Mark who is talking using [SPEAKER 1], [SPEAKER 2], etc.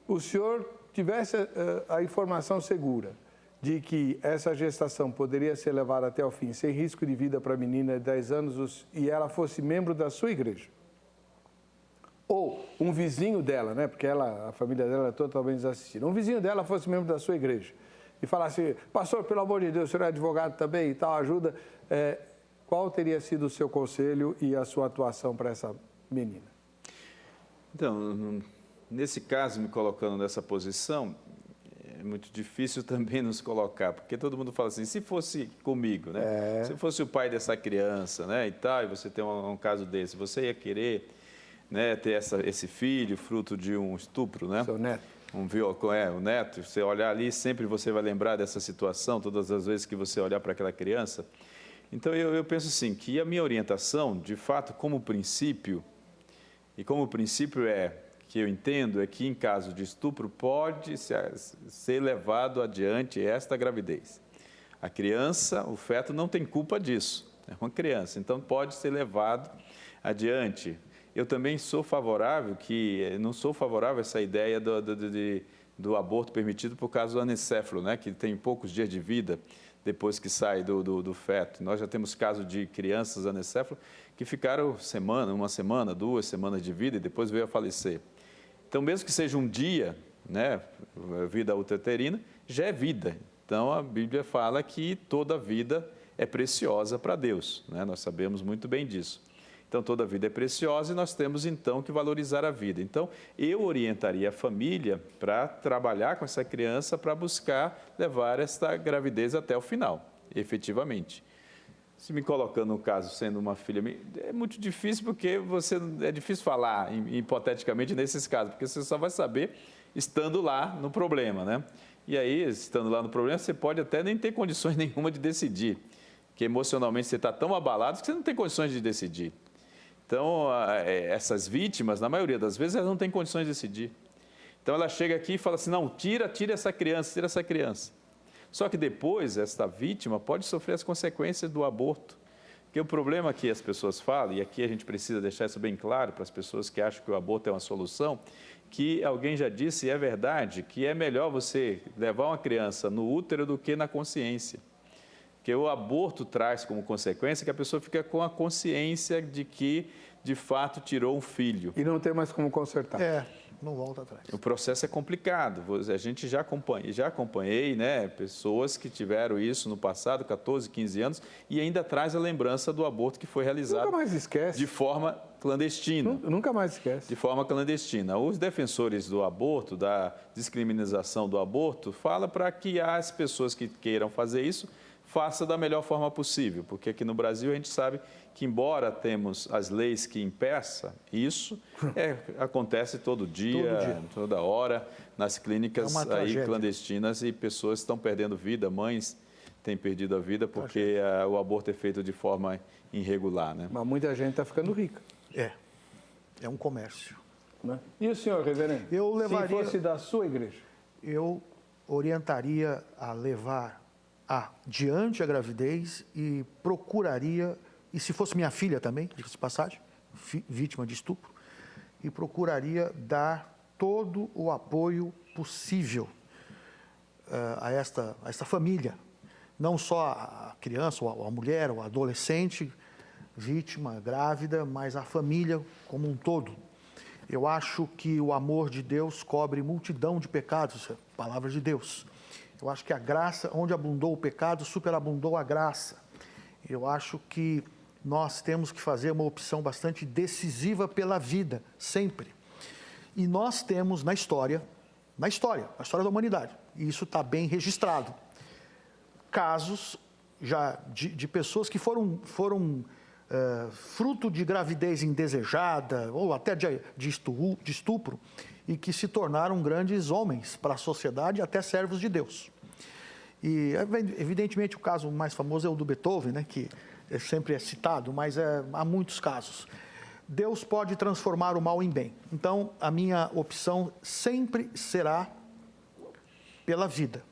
[SPEAKER 1] o senhor tivesse a informação segura de que essa gestação poderia ser levada até o fim, sem risco de vida para a menina de 10 anos, e ela fosse membro da sua igreja, ou um vizinho dela, né, porque a família dela é totalmente desassistida, um vizinho dela fosse membro da sua igreja, e falasse, pastor, pelo amor de Deus, o senhor é advogado também e tal, ajuda, qual teria sido o seu conselho e a sua atuação para essa menina?
[SPEAKER 2] Então, nesse caso, me colocando nessa posição, é muito difícil também nos colocar, porque todo mundo fala assim, se fosse comigo, né? Se fosse o pai dessa criança, né, e tal, e você tem um caso desse, você ia querer, né, ter esse filho fruto de um estupro, né?
[SPEAKER 1] Seu neto.
[SPEAKER 2] O neto, você olhar ali, sempre você vai lembrar dessa situação, todas as vezes que você olhar para aquela criança. Então, eu penso assim, que a minha orientação, de fato, como princípio, e como princípio que eu entendo, é que em caso de estupro pode ser levado adiante esta gravidez. A criança, o feto, não tem culpa disso, é uma criança, então pode ser levado adiante. Eu também sou favorável, não sou favorável a essa ideia do aborto permitido por causa do anencefalo, né, que tem poucos dias de vida depois que sai do feto. Nós já temos casos de crianças anencefalo que ficaram uma semana, 2 semanas de vida e depois veio a falecer. Então, mesmo que seja um dia, né, vida uterina, já é vida. Então, a Bíblia fala que toda vida é preciosa para Deus, né? Nós sabemos muito bem disso. Então, toda vida é preciosa e nós temos, então, que valorizar a vida. Então, eu orientaria a família para trabalhar com essa criança para buscar levar esta gravidez até o final, efetivamente. Se me colocando no caso, sendo uma filha, é muito difícil porque é difícil falar hipoteticamente nesses casos, porque você só vai saber estando lá no problema, né? E aí, estando lá no problema, você pode até nem ter condições nenhuma de decidir, porque emocionalmente você está tão abalado que você não tem condições de decidir. Então, essas vítimas, na maioria das vezes, elas não têm condições de decidir. Então, ela chega aqui e fala assim, não, tira essa criança, tira essa criança. Só que depois, esta vítima pode sofrer as consequências do aborto. Porque o problema que as pessoas falam, e aqui a gente precisa deixar isso bem claro para as pessoas que acham que o aborto é uma solução, que alguém já disse, e é verdade, que é melhor você levar uma criança no útero do que na consciência. Porque o aborto traz como consequência que a pessoa fica com a consciência de que, de fato, tirou um filho.
[SPEAKER 1] E não tem mais como consertar.
[SPEAKER 3] Não volta atrás.
[SPEAKER 2] O processo é complicado. A gente já acompanhei, né, pessoas que tiveram isso no passado, 14, 15 anos, e ainda traz a lembrança do aborto que foi realizado
[SPEAKER 1] Nunca mais esquece.
[SPEAKER 2] De forma clandestina.
[SPEAKER 1] Nunca mais esquece.
[SPEAKER 2] De forma clandestina. Os defensores do aborto, da descriminalização do aborto, falam para que as pessoas que queiram fazer isso faça da melhor forma possível, porque aqui no Brasil a gente sabe que, embora temos as leis que impeçam isso, acontece todo dia, toda hora, nas clínicas aí clandestinas, e pessoas estão perdendo vida, mães têm perdido a vida porque o aborto é feito de forma irregular, né?
[SPEAKER 1] Mas muita gente está ficando rica.
[SPEAKER 3] É um comércio.
[SPEAKER 1] Né? E o senhor, reverendo? Se fosse da sua igreja?
[SPEAKER 3] Eu orientaria a levar adiante a gravidez e procuraria, e se fosse minha filha também, diga-se de passagem, vítima de estupro, e procuraria dar todo o apoio possível a esta família, não só a criança, ou a mulher, ou a adolescente, vítima, grávida, mas a família como um todo. Eu acho que o amor de Deus cobre multidão de pecados, palavra de Deus. Eu acho que a graça, onde abundou o pecado, superabundou a graça. Eu acho que nós temos que fazer uma opção bastante decisiva pela vida, sempre. E nós temos na história da humanidade, e isso está bem registrado, casos já de pessoas que foram fruto de gravidez indesejada, ou até de estupro, e que se tornaram grandes homens para a sociedade e até servos de Deus. E, evidentemente, o caso mais famoso é o do Beethoven, né, que sempre é citado, mas há muitos casos. Deus pode transformar o mal em bem. Então, a minha opção sempre será pela vida.